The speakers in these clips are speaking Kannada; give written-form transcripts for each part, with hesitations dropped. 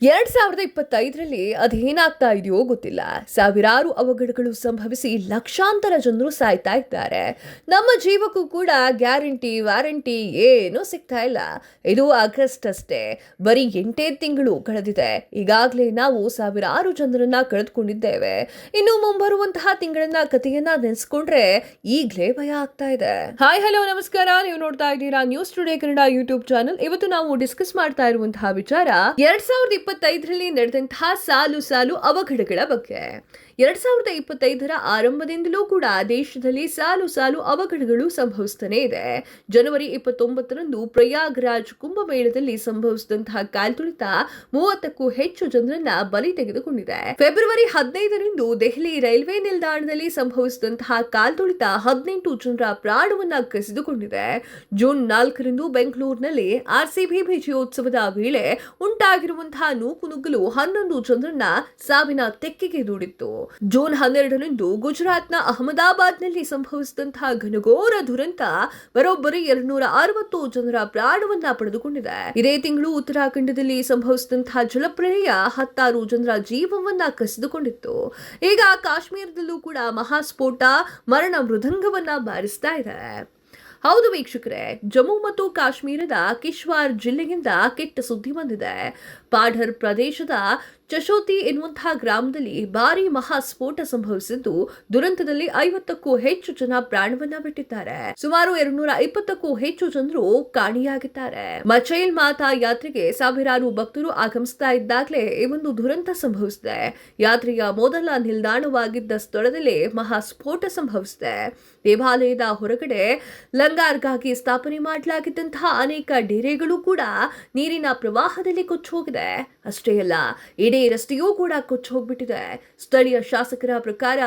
2025ರಲ್ಲಿ ಅದೇನಾಗ್ತಾ ಇದೆಯೋ ಗೊತ್ತಿಲ್ಲ. ಸಾವಿರಾರು ಅವಘಡಗಳು ಸಂಭವಿಸಿ ಲಕ್ಷಾಂತರ ಜನರು ಸಾಯ್ತಾ ಇದ್ದಾರೆ. ನಮ್ಮ ಜೀವಕ್ಕೂ ಕೂಡ ಗ್ಯಾರಂಟಿ ವಾರಂಟಿ ಏನೂ ಸಿಗ್ತಾ ಇಲ್ಲ. ಇದು ಆಗಸ್ಟ್ ಅಷ್ಟೇ, ಬರೀ 8 ತಿಂಗಳು ಕಳೆದಿದೆ. ಈಗಾಗಲೇ ನಾವು ಸಾವಿರಾರು ಜನರನ್ನ ಕಳೆದುಕೊಂಡಿದ್ದೇವೆ. ಇನ್ನು ಮುಂಬರುವಂತಹ ತಿಂಗಳನ್ನ ಕಥೆಯನ್ನ ನೆನೆಸ್ಕೊಂಡ್ರೆ ಈಗಲೇ ಭಯ ಆಗ್ತಾ ಇದೆ. ಹಾಯ್ ಹಲೋ ನಮಸ್ಕಾರ, ನೀವು ನೋಡ್ತಾ ಇದ್ದೀರಾ news today Kannada YouTube channel. ಇವತ್ತು ನಾವು ಡಿಸ್ಕಸ್ ಮಾಡ್ತಾ ಇರುವಂತಹ ವಿಚಾರ 2025ರಲ್ಲಿ ನಡೆದಂತಹ ಸಾಲು ಅವಘಡಗಳ ಬಗ್ಗೆ. 2025ರ ಆರಂಭದಿಂದಲೂ ಕೂಡ ದೇಶದಲ್ಲಿ ಸಾಲು ಅವಘಡಗಳು ಸಂಭವಿಸ್ತಾನೆ ಇದೆ. ಜನವರಿ 29ರಂದು ಪ್ರಯಾಗ್ರಾಜ್ ಕುಂಭಮೇಳದಲ್ಲಿ ಸಂಭವಿಸಿದಂತಹ ಕಾಲ್ತುಳಿತ 30ಕ್ಕೂ ಹೆಚ್ಚು ಜನರನ್ನ ಬಲಿ ತೆಗೆದುಕೊಂಡಿದೆ. ಫೆಬ್ರವರಿ 15ರಂದು ದೆಹಲಿ ರೈಲ್ವೆ ನಿಲ್ದಾಣದಲ್ಲಿ ಸಂಭವಿಸಿದಂತಹ ಕಾಲ್ತುಳಿತ 18 ಜನರ ಪ್ರಾಣವನ್ನ ಕಸಿದುಕೊಂಡಿದೆ. ಜೂನ್ 4ರಂದು ಬೆಂಗಳೂರಿನಲ್ಲಿ ಆರ್ಸಿಬಿ ವಿಜಯೋತ್ಸವದ ವೇಳೆ ಉಂಟಾಗಿರುವಂತಹ ನೂಕುನುಗ್ಗಲು 11 ಜನರನ್ನ ಸಾವಿನ ತೆಕ್ಕೆಗೆ ದೂಡಿತ್ತು. ಜೂನ್ 12ರಂದು ಗುಜರಾತ್ನ ಅಹಮದಾಬಾದ್ನಲ್ಲಿ ಸಂಭವಿಸಿದಂತಹ ಘನಘೋರ ದುರಂತ ಬರೋಬ್ಬರಿ 260 ಜನರ ಪ್ರಾಣವನ್ನ ಪಡೆದುಕೊಂಡಿದೆ. ಇದೇ ತಿಂಗಳು ಉತ್ತರಾಖಂಡದಲ್ಲಿ ಸಂಭವಿಸಿದಂತಹ ಜಲಪ್ರಳಯ 16 ಜನರ ಜೀವವನ್ನ ಕಸಿದುಕೊಂಡಿತ್ತು. ಈಗ ಕಾಶ್ಮೀರದಲ್ಲೂ ಕೂಡ ಮಹಾಸ್ಫೋಟ ಮರಣ ಮೃದಂಗವನ್ನ ಬಾರಿಸ್ತಾ ಇದೆ. ಹೌದು ವೀಕ್ಷಕರೇ, ಜಮ್ಮು ಮತ್ತು ಕಾಶ್ಮೀರದ ಕಿಶ್ವಾರ್ ಜಿಲ್ಲೆಯಿಂದ ಕೆಟ್ಟ ಸುದ್ದಿ ಬಂದಿದೆ. ಪಾಢರ್ ಪ್ರದೇಶದ ಚಶೋತಿ ಎನ್ನುವಂತಹ ಗ್ರಾಮದಲ್ಲಿ ಭಾರಿ ಮಹಾಸ್ಫೋಟ ಸಂಭವಿಸಿದ್ದು ದುರಂತದಲ್ಲಿ 50ಕ್ಕೂ ಹೆಚ್ಚು ಜನ ಪ್ರಾಣವನ್ನ ಬಿಟ್ಟಿದ್ದಾರೆ. ಸುಮಾರು 220ಕ್ಕೂ ಹೆಚ್ಚು ಜನರು ಕಾಣೆಯಾಗಿದ್ದಾರೆ. ಮಚೈಲ್ ಮಾತಾ ಯಾತ್ರೆಗೆ ಸಾವಿರಾರು ಭಕ್ತರು ಆಗಮಿಸ್ತಾ ಇದ್ದಾಗಲೇ ಈ ಒಂದು ದುರಂತ ಸಂಭವಿಸಿದೆ. ಯಾತ್ರೆಯ ಮೊದಲ ನಿಲ್ದಾಣವಾಗಿದ್ದ ಸ್ಥಳದಲ್ಲೇ ಮಹಾಸ್ಫೋಟ ಸಂಭವಿಸಿದೆ. ದೇವಾಲಯದ ಹೊರಗಡೆ ಲಂಗಾರ್ಗಾಗಿ ಸ್ಥಾಪನೆ ಮಾಡಲಾಗಿದ್ದಂತಹ ಅನೇಕ ಡೇರೆಗಳು ಕೂಡ ನೀರಿನ ಪ್ರವಾಹದಲ್ಲಿ ಕೊಚ್ಚಿ ಹೋಗಿದೆ. ಅಷ್ಟೇ ಅಲ್ಲ, ಇಡೀ ರಸ್ತೆಯೂ ಕೂಡ ಕೊಚ್ಚಿ ಹೋಗ್ಬಿಟ್ಟಿದೆ. ಸ್ಥಳೀಯ ಶಾಸಕರ ಪ್ರಕಾರ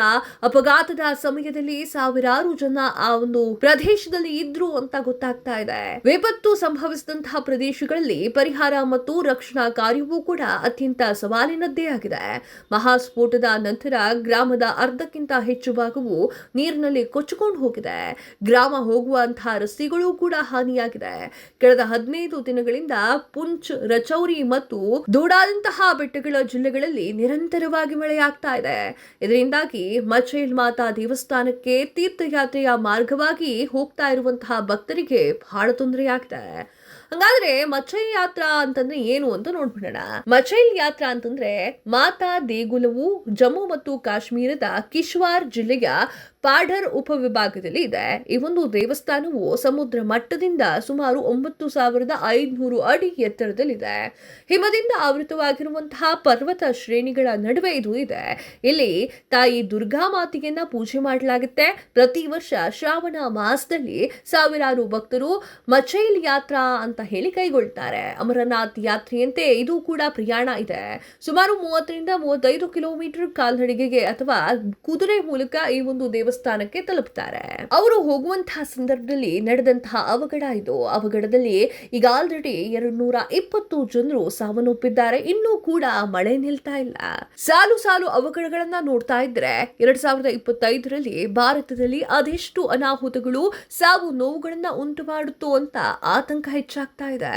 ಅಪಘಾತದ ಸಮಯದಲ್ಲಿ ಸಾವಿರಾರು ಜನ ಆ ಒಂದು ಪ್ರದೇಶದಲ್ಲಿ ಇದ್ರು ಅಂತ ಗೊತ್ತಾಗ್ತಾ ಇದೆ. ವಿಪತ್ತು ಸಂಭವಿಸಿದಂತಹ ಪ್ರದೇಶಗಳಲ್ಲಿ ಪರಿಹಾರ ಮತ್ತು ರಕ್ಷಣಾ ಕಾರ್ಯವೂ ಕೂಡ ಅತ್ಯಂತ ಸವಾಲಿನದ್ದೇ ಆಗಿದೆ. ಮಹಾಸ್ಫೋಟದ ನಂತರ ಗ್ರಾಮದ ಅರ್ಧಕ್ಕಿಂತ ಹೆಚ್ಚು ಭಾಗವು ನೀರಿನಲ್ಲಿ ಕೊಚ್ಚಿಕೊಂಡು ಹೋಗಿದೆ. ಗ್ರಾಮ ಹೋಗುವಂತಹ ರಸ್ತೆಗಳು ಕೂಡ ಹಾನಿಯಾಗಿದೆ. ಕಳೆದ 15 ದಿನಗಳಿಂದ ಪುಂಚ್, ರಚೌರಿ ಮತ್ತು ದೂಡಾದಂತಹ ಬೆಟ್ಟಗಳ ಜಿಲ್ಲೆಗಳಲ್ಲಿ ನಿರಂತರವಾಗಿ ಮಳೆಯಾಗ್ತಾ ಇದೆ. ಇದರಿಂದಾಗಿ ಮಚೈಲ್ ಮಾತಾ ದೇವಸ್ಥಾನಕ್ಕೆ ತೀರ್ಥಯಾತ್ರೆಯ ಮಾರ್ಗವಾಗಿ ಹೋಗ್ತಾ ಇರುವಂತಹ ಭಕ್ತರಿಗೆ ಬಹಳ ತೊಂದರೆಯಾಗಿದೆ. ಹಂಗಾದ್ರೆ ಮಚೈಲ್ ಯಾತ್ರಾ ಅಂತಂದ್ರೆ ಏನು ಅಂತ ನೋಡ್ಬಿಡೋಣ. ಮಚೈಲ್ ಯಾತ್ರಾ ಅಂತಂದ್ರೆ ಮಾತಾ ದೇಗುಲವು ಜಮ್ಮು ಮತ್ತು ಕಾಶ್ಮೀರದ ಕಿಶ್ವಾರ್ ಜಿಲ್ಲೆಯ ಪಾಢರ್ ಉಪವಿಭಾಗದಲ್ಲಿ ಇದೆ. ಈ ಒಂದು ದೇವಸ್ಥಾನವು ಸಮುದ್ರ ಮಟ್ಟದಿಂದ ಸುಮಾರು 9,500 ಅಡಿ ಎತ್ತರದಲ್ಲಿದೆ. ಹಿಮದಿಂದ ಆವೃತವಾಗಿರುವಂತಹ ಪರ್ವತ ಶ್ರೇಣಿಗಳ ನಡುವೆ ಇದು ಇದೆ. ಇಲ್ಲಿ ತಾಯಿ ದುರ್ಗಾ ಮಾತೆಯನ್ನ ಪೂಜೆ ಮಾಡಲಾಗುತ್ತೆ. ಪ್ರತಿ ವರ್ಷ ಶ್ರಾವಣ ಮಾಸದಲ್ಲಿ ಸಾವಿರಾರು ಭಕ್ತರು ಮಚೈಲ್ ಯಾತ್ರಾ ಅಂತ ಹೇಳಿ ಕೈಗೊಳ್ತಾರೆ. ಅಮರನಾಥ್ ಯಾತ್ರೆಯಂತೆ ಇದು ಕೂಡ ಪ್ರಯಾಣ ಇದೆ. ಸುಮಾರು 30ರಿಂದ 35 ಕಿಲೋಮೀಟರ್ ಕಾಲ್ನಡಿಗೆಗೆ ಅಥವಾ ಕುದುರೆ ಮೂಲಕ ಈ ಒಂದು ದೇವಸ್ಥಾನಕ್ಕೆ ತಲುಪ್ತಾರೆ. ಅವರು ಹೋಗುವಂತಹ ಸಂದರ್ಭದಲ್ಲಿ ನಡೆದಂತಹ ಅವಘಡ ಇದು. ಅವಘಡದಲ್ಲಿ ಈಗ ಆಲ್ರೆಡಿ 220 ಜನರು ಸಾವನ್ನಪ್ಪಿದ್ದಾರೆ. ಇನ್ನೂ ಕೂಡ ಮಳೆ ನಿಲ್ತಾ ಇಲ್ಲ. ಸಾಲು ಅವಘಡಗಳನ್ನ ನೋಡ್ತಾ ಇದ್ರೆ 2025ರಲ್ಲಿ ಭಾರತದಲ್ಲಿ ಅದೆಷ್ಟು ಅನಾಹುತಗಳು ಸಾವು ನೋವುಗಳನ್ನ ಉಂಟು ಮಾಡುತ್ತೋ ಅಂತ ಆತಂಕ ಹೆಚ್ಚಾಗ್ತಾ ಇದೆ.